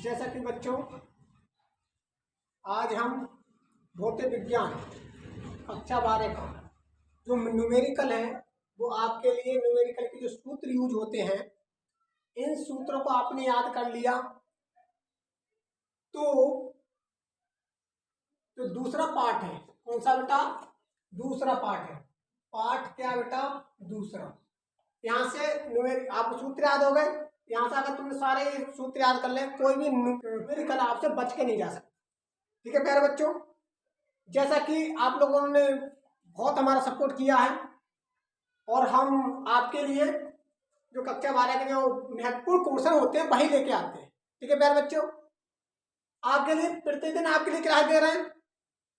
जैसा कि बच्चों आज हम भौतिक विज्ञान कक्षा 12 का जो न्यूमेरिकल है वो आपके लिए न्यूमेरिकल के जो सूत्र यूज होते हैं इन सूत्रों को आपने याद कर लिया तो दूसरा पार्ट है। कौन सा बेटा? दूसरा पार्ट है। पार्ट क्या बेटा? दूसरा। यहाँ से आपको सूत्र याद हो गए। यहाँ से अगर तुमने सारे सूत्र याद कर ले कोई भी न्यूमेरिकल आपसे बच के नहीं जा सकता। ठीक है प्यारे बच्चों, जैसा कि आप लोगों ने बहुत हमारा सपोर्ट किया है और हम आपके लिए जो कक्षा 12 के जो महत्वपूर्ण क्वेश्चन होते हैं वही लेके आते हैं। ठीक है प्यारे बच्चों, आपके लिए प्रतिदिन आपके लिए क्लास दे रहे हैं।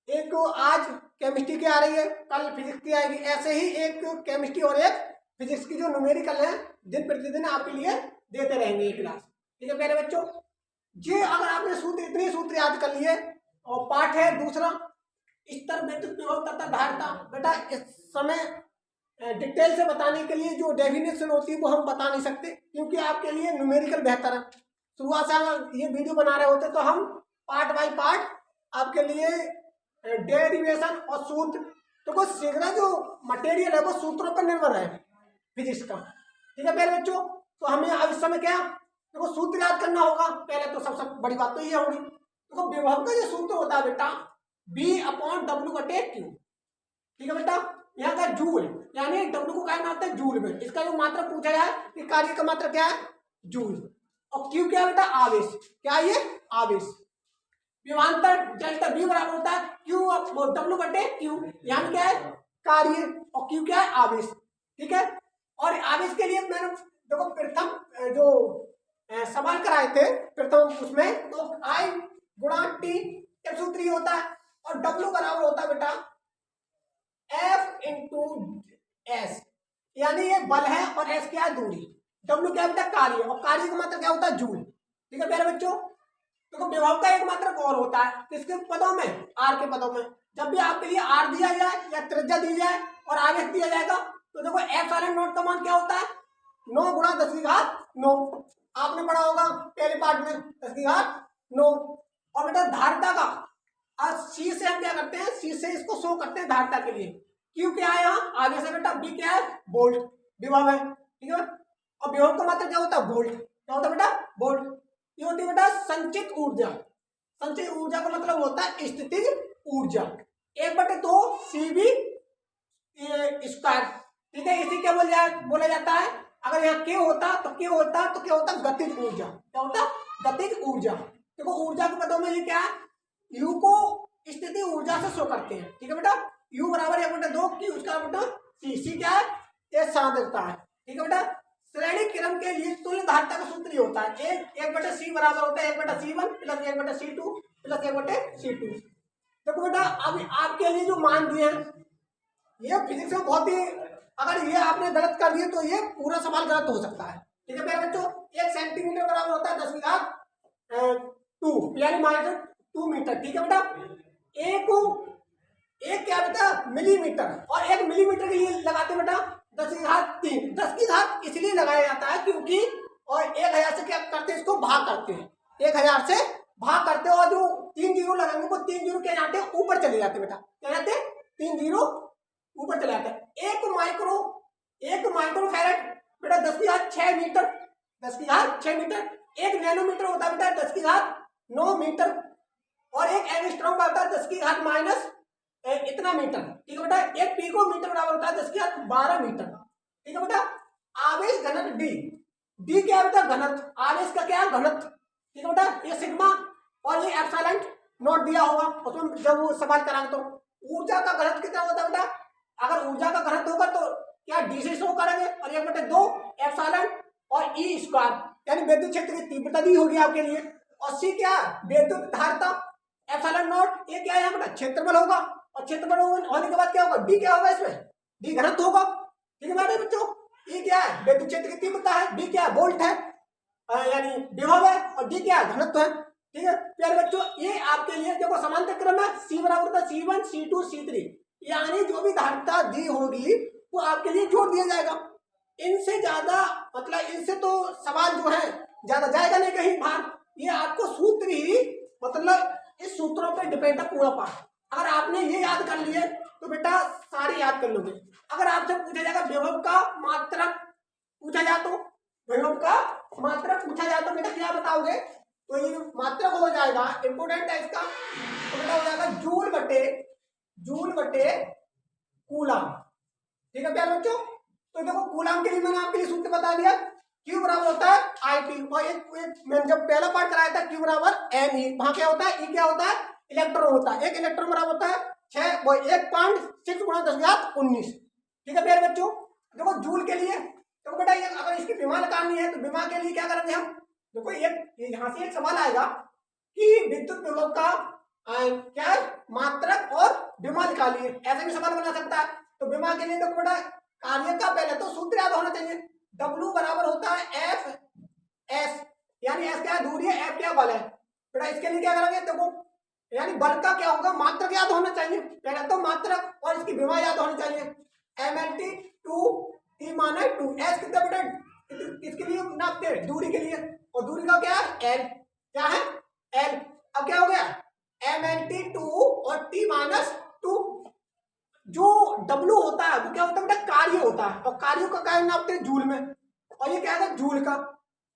एक को आज केमिस्ट्री की आ रही है, कल फिजिक्स की आएगी, ऐसे ही एक केमिस्ट्री और एक फिजिक्स की जो न्यूमेरिकल है दिन प्रतिदिन आपके लिए देते रहेंगे ये क्लास। ठीक है प्यारे बच्चों, ये अगर आपने सूत्र इतने सूत्र याद कर लिए और पाठ है दूसरा स्तर विद्युत विभव तथा धारिता। बेटा इस समय डिटेल से बताने के लिए जो डेफिनेशन होती है वो हम बता नहीं सकते क्योंकि आपके लिए न्यूमेरिकल बेहतर है। शुरुआत से अगर ये वीडियो बना रहे होते तो हम पार्ट बाय पार्ट आपके लिए डेरिवेशन और सूत्र तो कुछ सीखना जो मटेरियल है वो सूत्रों पर निर्भर है फिजिक्स का। ठीक है प्यारे बच्चों, तो हमें अब इस समय क्या देखो सूत्र याद करना होगा। पहले तो सबसे बड़ी बात तो ये होगी देखो विभव का जो सूत्र होता है बेटा V/W/Q। ठीक है बेटा, यहाँ का जूल यानी W को क्या नाम है जूल में। इसका जो मात्रा पूछा जाए कि कार्य का मात्रा क्या है जूल और Q क्या है बेटा आवेश। क्या ये आवेश। विभवांतर डेल्टा V बराबर होता है Q/W/Q यानी क्या है कार्य और Q क्या है आवेश। ठीक है, और आवेश के लिए मैंने देखो प्रथम जो सवाल कराए थे प्रथम उसमें तो I गुणा T एक सूत्र ही होता है और W बराबर होता है बेटा F/S यानी ये बल है और S क्या है दूरी। W क्या है बेटा कार्य और कार्य का मात्रा क्या होता है जूल। ठीक है प्यारे बच्चों, तो विभव का एक मात्रक और होता है किसके पदों में R के पदों में। जब भी आपके लिए R दिया जाए या त्रिज्या दी जाए और आवेश दिया जाएगा तो देखो F/0 का मान क्या होता है 9 गुणा 10⁹ आपने पढ़ा होगा पहले पार्ट में 10⁹। और बेटा धारिता का आज C से हम क्या करते हैं C से इसको शो करते हैं धारिता के लिए। Q क्या है यहाँ आगे से बेटा B क्या है वोल्ट विभव है। ठीक है, और विभव का मात्रा क्या होता है वोल्ट। क्या होता है बेटा वोल्ट। ये होती है बेटा संचित ऊर्जा। संचित ऊर्जा का मतलब होता है स्थितिज ऊर्जा 1/2 CV²। ठीक है, इसी क्या बोला जाता है अगर यहाँ K होता तो क्या होता गतिज ऊर्जा। क्या होता गतिज ऊर्जा। देखो ऊर्जा के पदों में ये क्या है U को स्थिति ऊर्जा से शो करते हैं। ठीक है बेटा, U बराबर 1/2 Q उसका बेटा C क्या है ये सांद्रता है। ठीक है बेटा, श्रेणी क्रम के लिए तुल्य धारिता का सूत्र होता है 1/C बराबर होता है 1/C1 plus 1/C2 plus 1/C2। देखो बेटा अब आपके लिए जो मान दिए हैं ये फिजिक्स में बहुत ही अगर ये आपने गलत कर दिए तो ये पूरा सवाल गलत हो सकता है। ठीक है प्यारे बच्चों, 1 सेंटीमीटर बराबर होता है 10⁻² यानी -2 मीटर। ठीक है बेटा, एक क्या बेटा मिलीमीटर और 1 मिलीमीटर के लिए लगाते बेटा 10⁻³ 10 की घात इसलिए लगाया जाता है क्योंकि और 1000 से क्या करते हैं इसको भाग करते हैं 1000 से भाग करते हैं और जो 3 जीरो लगाएंगे वो 3 जीरो क्या जाते हैं ऊपर चले जाते बेटा। क्या जाते हैं 3 जीरो ऊपर चले जाते हैं। 1 माइक्रोफैरड बेटा 10⁶ मीटर 10⁶ मीटर। 1 नैनोमीटर होता है बेटा 10⁹ मीटर और 1 एंगस्ट्रॉम होता है 10⁻⁻ इतना मीटर। ठीक है बेटा, 1 पिकोमीटर बराबर होता है 10⁻12 मीटर। ठीक है बेटा, आवेश घनत्व D क्या है बेटा घनत्व आवेश का क्या है घनत्व। ठीक है बेटा, ये सिग्मा और ये ε0 दिया होगा उसमें जब वो सवाल कराएंगे तो ऊर्जा का घनत्व कितना होता है बेटा अगर ऊर्जा का घनत्व होगा तो क्या D से शो करेंगे और 1/2 ε और E² यानी विद्युत क्षेत्र की तीव्रता दी होगी आपके लिए और C क्या विद्युत धारिता ε0 ये क्या है बेटा क्षेत्रफल होगा और क्षेत्रफल होने के बाद क्या होगा D क्या होगा इसमें D घनत्व होगा। ठीक है बेटा बच्चों, E क्या है विद्युत क्षेत्र की तीव्रता है, B क्या है वोल्ट है यानी विभव है और D क्या है घनत्व है। ठीक है प्यारे बच्चों, ये आपके लिए देखो समांतर क्रम है C बराबर होता है C1 C2 C3 यानी जो भी धारिता दी होगी वो आपके लिए जोड़ दिया जाएगा। इनसे ज्यादा मतलब इनसे तो सवाल जो है ज्यादा जाएगा नहीं कहीं बाहर। ये आपको सूत्र ही मतलब इस सूत्रों पे डिपेंड है पूरा पाठ। अगर आपने ये याद कर लिए तो बेटा सारे याद कर लोगे। अगर आपसे पूछा जाएगा विभव का मात्रक पूछा जाए तो विभव का मात्रक पूछा जाए तो बेटा क्या बताओगे? तो ये मात्रक हो जाएगा, इंपोर्टेंट है इसका, तो बेटा हो जाएगा जूल बटे कूलम। ठीक है प्यारे बच्चों, तो देखो कूलम के लिए मैंने आपके लिए सूत्र बता दिया, Q बराबर होता है IT। और एक मैंने जब पहला पार्ट कराया था Q बराबर ME, वहां क्या होता है, E क्या होता है, इलेक्ट्रॉन होता है। एक इलेक्ट्रॉन बराबर होता है 1.6 गुणा 10⁻19। ठीक है प्यारे बच्चों, देखो जूल के लिए तो बेटा ये अगर इसकी विमा निकालनी है तो विमा के लिए क्या करेंगे हम, देखो यहाँ से एक सवाल आएगा कि विद्युत विभव का क्या है मात्रक और विमा निकालिए, ऐसे भी सवाल बना सकता है। तो विमा के लिए देखो बेटा कार्य का पहले तो सूत्र याद होना चाहिए, W बराबर होता है F S, यानी S क्या है दूरी है, F क्या बल है। बेटा इसके लिए क्या करेंगे, देखो यानी बल का क्या होगा मात्रक याद होना चाहिए, पहले तो मात्रक और इसकी विमा याद होनी चाहिए। MLT 2 T माना 2, S कितना बेटा इसके लिए नापते हैं दूरी के लिए, और दूरी का क्या है L, क्या है L। अब क्या हो गया MLT 2 और T माइनस 2। जो W होता है वो क्या होता है बेटा कार्य होता है, और कार्यों का कार्य नापते हैं जूल में, और ये क्या है जूल का।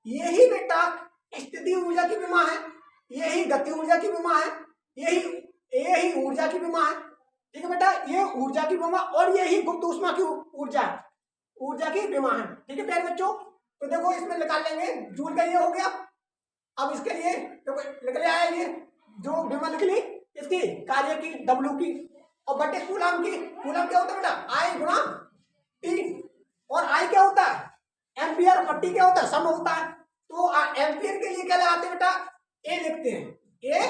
यही बेटा स्थिति ऊर्जा की विमा है, यही गति ऊर्जा की विमा है, यही ऊर्जा की विमा है। ठीक है बेटा, ये ऊर्जा की विमा और यही गुप्त ऊष्मा की ऊर्जा की विमा है। ठीक है प्यारे बच्चों, तो देखो इसमें निकाल लेंगे जूल का ये हो गया। अब इसके लिए देखो निकल आया ये जो विमा निकली इसकी कार्य की W की, और बटे कूलम की, कूलम क्या होता है बेटा I गुणा T, और I क्या होता है एम्पियर और T क्या होता है सम होता है। तो एम्पियर के लिए क्या लगाते हैं बेटा A लिखते हैं A,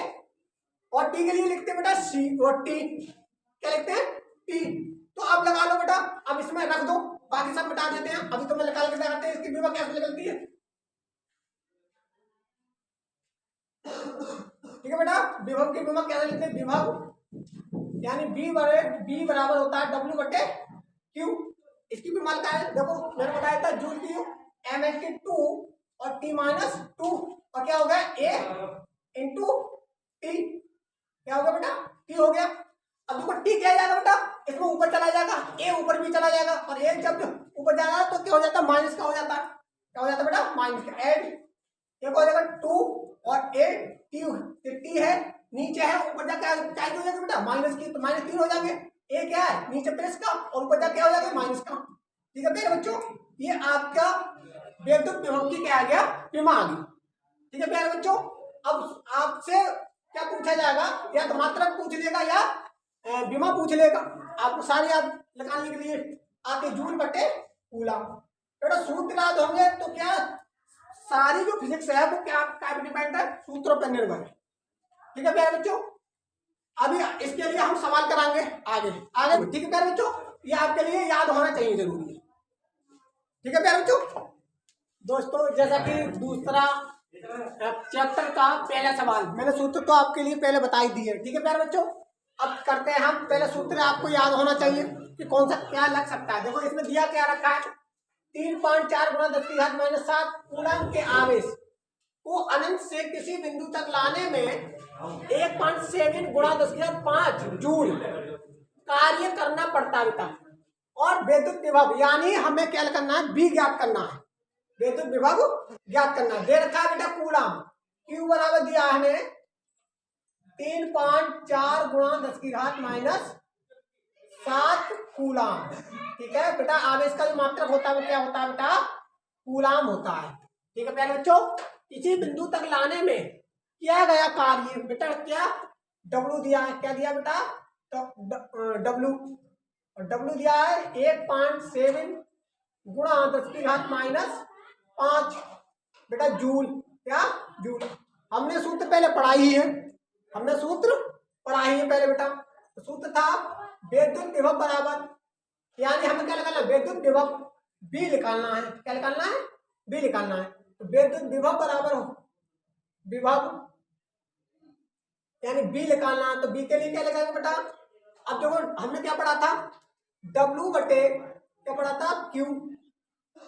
और T के लिए लिखते हैं बेटा C, और T क्या लिखते हैं T। तो अब लगा लो बेटा, अब इसमें रख दो, बाकी सब मिटा देते हैं। अभी तो मैं निकाल के दिखाते हैं इसकी विभव कैसे निकलती है। ठीक है बेटा, विभव की विभव कैसे लिखते हैं, विभव यानी B बराबर होता है W बटे Q। इसकी भी मान का है, देखो मैंने बताया था जूल की MLT 2 और T माइनस 2, और क्या हो गया A इंटू T, क्या हो गया बेटा T हो गया। अब देखो T क्या जाएगा बेटा, इसमें ऊपर चला जाएगा, A ऊपर भी चला जाएगा, और A जब ऊपर जाएगा तो क्या हो जाता है माइनस का हो जाता है, क्या हो जाता है बेटा माइनस का। एड एक हो जाएगा 2 और 8 T है नीचे है, ऊपर जाकर क्या हो जाएगा बेटा माइनस की, तो माइनस 3 हो जाएंगे। ए क्या है नीचे प्लस का, और ऊपर जाकर क्या हो जाएगा माइनस का। ठीक है प्यारे बच्चों, ये आपका विद्युत विभव की क्या आ गया विमा आ गई। ठीक है प्यारे बच्चों, अब आपसे क्या पूछा जाएगा, या तो मात्रक पूछ लेगा या विमा पूछ लेगा। आपको सारे याद लगाने के लिए आते जूल बटे कूलम। बेटा सूत्र याद होंगे तो क्या सारी जो फिजिक्स है वो क्या डिपेंड है सूत्रों पर निर्भर है। ठीक है प्यारे बच्चों, अभी इसके लिए हम सवाल कराएंगे आगे। ठीक है प्यारे बच्चों, ये आपके लिए याद होना चाहिए जरूरी है। ठीक है प्यारे बच्चों, दोस्तों जैसा कि दूसरा चैप्टर का पहला सवाल मैंने सूत्र तो आपके लिए पहले बता ही दिए। ठीक है प्यारे बच्चों, अब करते हैं हम पहले सूत्र आपको याद होना चाहिए कि कौन सा क्या लग सकता है। देखो इसमें दिया क्या रखा है, 3.4 गुणा 10⁻⁷ कूलम के आवेश को अनंत से किसी बिंदु तक लाने में 1.7 गुणा 10⁵ जूल कार्य करना पड़ता है। और विद्युत विभव यानी हमें क्या करना है, B ज्ञात करना है, विद्युत विभव ज्ञात करना है। दे रखा है बेटा कूलम, Q बराबर दिया है हमें 3.4 गुणा 10⁻⁷ कूलम। ठीक है बेटा, आवेश का जो मात्रक होता है वो क्या होता है बेटा कूलम होता है। ठीक है प्यारे बच्चों, इसी बिंदु तक लाने में किया गया कार्य बेटा क्या W दिया है, क्या दिया बेटा W दिया है 1.7 गुणा 10⁻⁵ बेटा जूल, क्या जूल। हमने सूत्र पहले पढ़ा ही है, पहले बेटा। तो सूत्र था विद्युत विभव बराबर, यानी हमें क्या निकालना है विद्युत विभव B निकालना है, क्या निकालना है B निकालना है। तो विद्युत विभव बराबर विभव यानी B निकालना है, तो B के लिए क्या लगाएंगे बेटा। अब देखो हमने क्या पढ़ा था W बटे क्या पढ़ा था Q,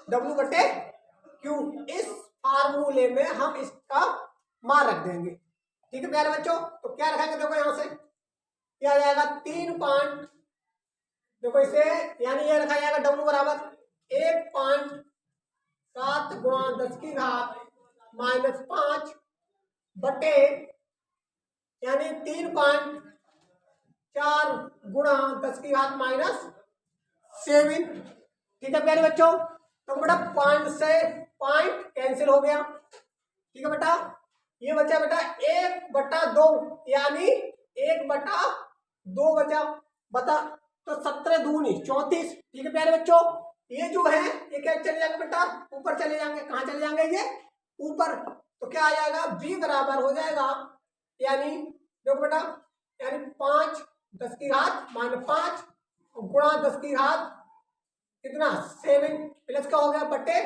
W बटे Q। इस फार्मूले में हम इसका मान रख देंगे। ठीक है प्यारे बच्चों, तो क्या रखेंगे देखो यहाँ से क्या आ जाएगा 3 देखो इसे यानी ये रखा जाएगा डब्ल्यू बराबर 1.7 गुणा 10 की घात -5 बटे यानी 3.4 गुणा 10 की घात -7। ठीक है प्यारे बच्चों, तो बेटा पॉइंट से पॉइंट कैंसिल हो गया। ठीक है बेटा, ये बचा बेटा 1/2 यानी 1/2 बचा बता, तो 17 दूनी 34। ठीक है प्यारे बच्चों, ये जो है ये क्या चले जाएंगे बेटा ऊपर चले जाएंगे, कहाँ चले जाएंगे ये ऊपर, तो क्या आ जाएगा b बराबर हो जाएगा यानी देखो बेटा यानी 5 10 की घात -5 गुणा 10 की घात कितना 7 प्लस का हो गया बटे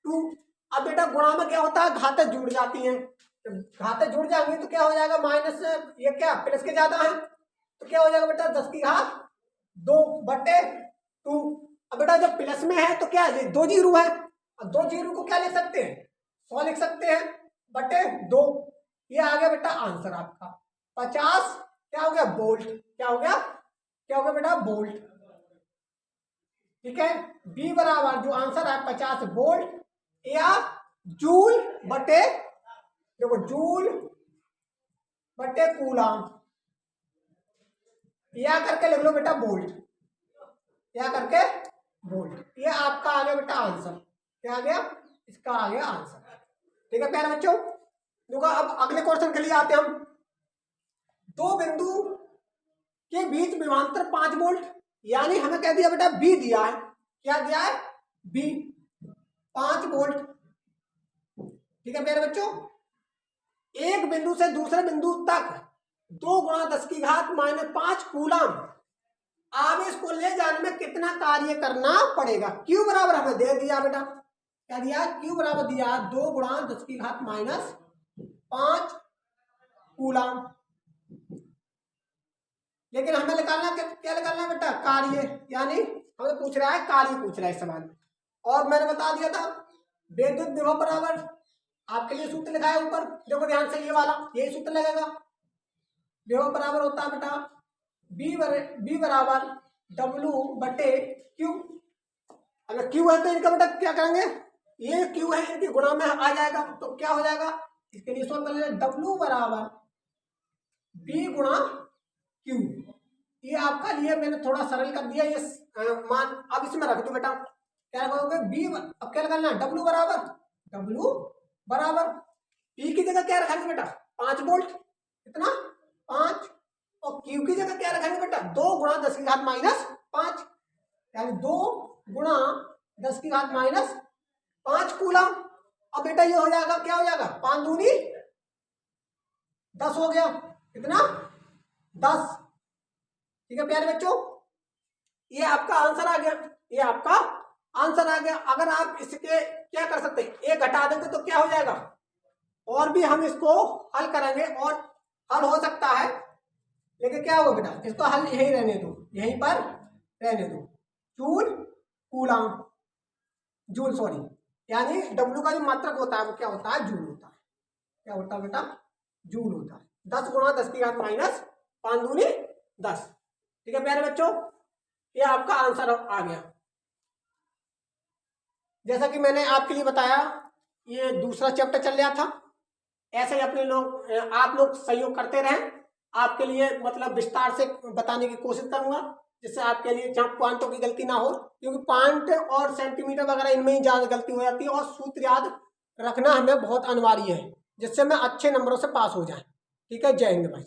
2। अब बेटा गुणा में क्या होता है घातें जुड़ जाती हैं, घातें जुड़ जाएंगी तो क्या हो जाएगा माइनस ये क्या प्लस के ज्यादा है तो क्या हो जाएगा बेटा 10 की घात 2/2। अब बेटा जब प्लस में है तो क्या है 2 जीरो है, अब 2 जीरो को क्या लिख सकते हैं 100 लिख सकते हैं /2। ये आ गया बेटा आंसर आपका 50 क्या हो गया वोल्ट, क्या हो गया बेटा वोल्ट। ठीक है, बी बराबर जो आंसर है 50 वोल्ट या जूल बटे देखो जूल बटे कूलम, या करके लिख लो बेटा वोल्ट, या करके वोल्ट। ये आपका आ गया बेटा आंसर, क्या आ गया इसका आ गया आंसर। ठीक है प्यारे बच्चों, देखो अब अगले क्वेश्चन के लिए आते हैं हम। दो बिंदु के बीच विभवांतर 5 वोल्ट यानी हमें कह दिया बेटा बी दिया है, क्या दिया है बी 5 वोल्ट। ठीक है प्यारे बच्चों, एक बिंदु से दूसरे बिंदु तक 2 गुणा 10 की घात -5 कूलम आवेश को ले जाने में कितना कार्य करना पड़ेगा। क्यू बराबर हमें दे दिया बेटा, क्या दिया क्यू बराबर दिया 2 गुणा 10 की घात -5 कूलम। लेकिन हमें निकालना क्या निकालना बेटा कार्य, यानी हमें पूछ रहा है कार्य पूछ रहा है इस सवाल। और मैंने बता दिया था विद्युत विभव बराबर आपके लिए सूत्र लिखा है ऊपर, देखो ध्यान से ये वाला यही सूत्र लगेगा। विभव बराबर होता है बेटा बी बराबर W बटे Q। अगर Q है तो इनका बेटा क्या करेंगे ये Q है इनके गुणा में आ जाएगा, तो क्या हो जाएगा इसके लिए सोल्व कर लेंगे W बराबर B गुणा Q। ये आपका लिए मैंने थोड़ा सरल कर दिया ये मान, अब इसमें रख दो बेटा क्या कहोगे बी, अब क्या करना W बराबर P की जगह क्या रखेंगे बेटा 5 वोल्ट, कितना 5, और Q की जगह क्या रखेंगे बेटा 2 गुणा 10 की घात -5 यानी 2 गुणा 10 की घात -5 कूलम। अब बेटा ये हो जाएगा क्या हो जाएगा 5 दूनी 10 हो गया, कितना 10। ठीक है प्यारे बच्चों, ये आपका आंसर आ गया, ये आपका आंसर आ गया। अगर आप इसके क्या कर सकते हैं एक घटा देंगे तो क्या हो जाएगा, और भी हम इसको हल करेंगे और हल हो सकता है, लेकिन क्या होगा बेटा इसको हल यही रहने दो, यहीं पर रहने दो। जूल सॉरी यानी W का जो मात्रक होता है वो क्या होता है जूल होता है, क्या होता है बेटा जूल होता है। 10 गुणा 10 की घात -5 दूनी 10। ठीक है प्यारे बच्चों, ये आपका आंसर आ गया। जैसा कि मैंने आपके लिए बताया ये दूसरा चैप्टर चल रहा था, ऐसे ही अपने लोग आप लोग सहयोग करते रहें, आपके लिए मतलब विस्तार से बताने की कोशिश करूंगा जिससे आपके लिए जहाँ पॉइंटों की गलती ना हो, क्योंकि पॉइंट और सेंटीमीटर वगैरह इनमें ही ज़्यादा गलती हो जाती है, और सूत्र याद रखना हमें बहुत अनिवार्य है जिससे मैं अच्छे नंबरों से पास हो जाए। ठीक है, जय हिंद भाई।